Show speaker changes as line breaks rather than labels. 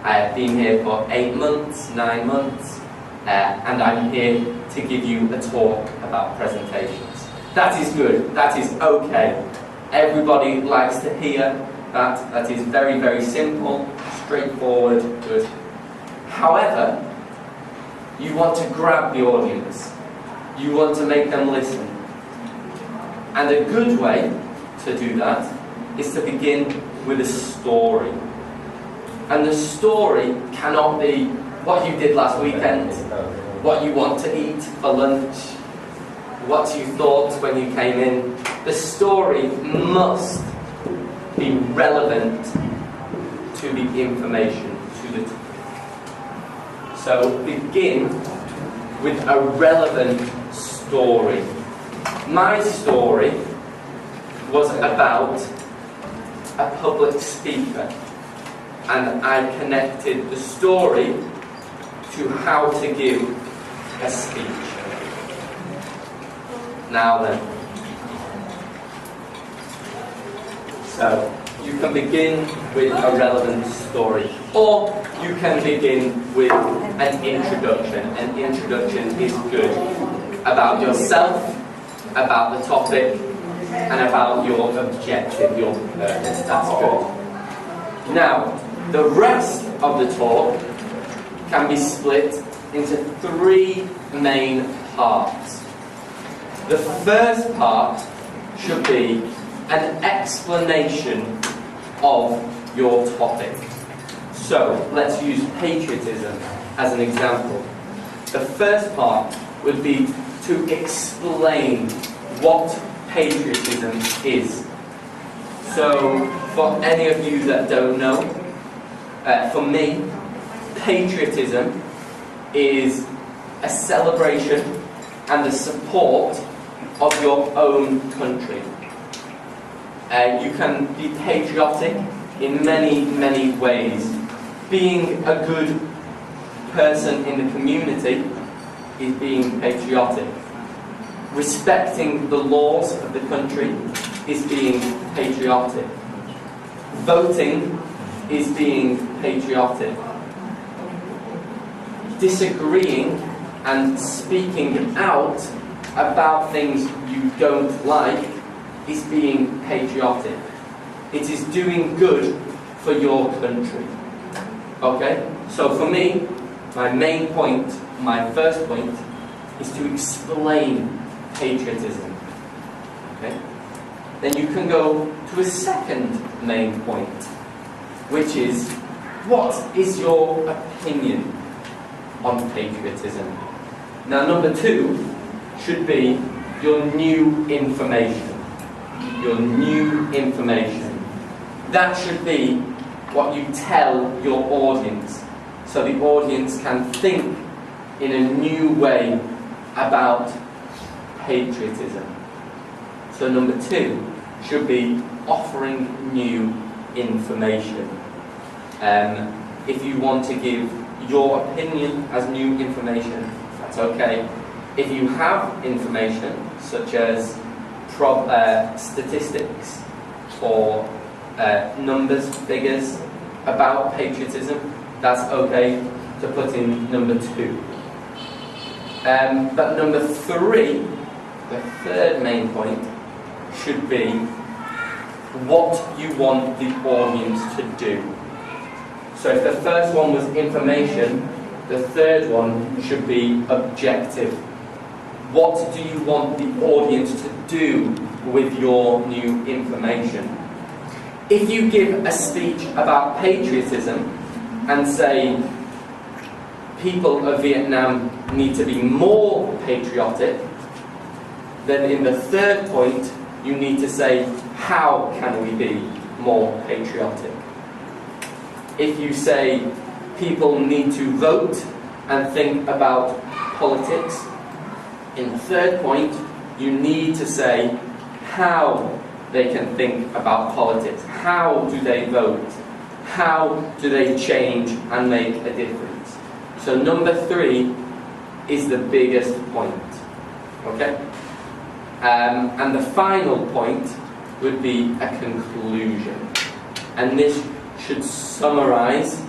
I have been here for 8 months, 9 months, and I'm here to give you a talk about presentations. That is good, that is okay. Everybody likes to hear that. That is very, very simple, straightforward, good. However, you want to grab the audience. You want to make them listen. And a good way to do that is to begin with a story. And the story cannot be what you did last weekend, what you want to eat for lunch, what you thought when you came in. The story must be relevant to the information, to the topic. So begin with a relevant story. My story was about a public speaker, and I connected the story to how to give a speech. Now then, so you can begin with a relevant story, or you can begin with an introduction. An introduction is good about yourself, about the topic, and about your objective, your purpose. That's good. Now, the rest of the talk can be split into 3 main parts. The first part should be an explanation of your topic. So, let's use patriotism as an example. The first part would be to explain what patriotism is. So, for any of you that don't know, for me, patriotism is a celebration and a support of your own country. You can be patriotic in many, many ways. Being a good person in the community is being patriotic. Respecting the laws of the country is being patriotic. Voting is being patriotic. Disagreeing and speaking out about things you don't like is being patriotic. It is doing good for your country. Okay? So for me, my main point, my first point, is to explain patriotism. Okay? Then you can go to a second main point, which is, what is your opinion on patriotism? Now, number 2 should be your new information. Your new information. That should be what you tell your audience, so the audience can think in a new way about patriotism. So number 2 should be offering new information. If you want to give your opinion as new information, that's okay. If you have information such as statistics or numbers, figures about patriotism, that's okay to put in number 2. But number 3, the third main point, should be what you want the audience to do. So if the first one was information, the third one should be objective. What do you want the audience to do with your new information? If you give a speech about patriotism and say people of Vietnam need to be more patriotic, then in the third point you need to say, how can we be more patriotic? If you say people need to vote and think about politics, in the third point you need to say how they can think about politics. How do they vote? How do they change and make a difference? So number 3 is the biggest point. Okay? And the final point would be a conclusion. And this should summarize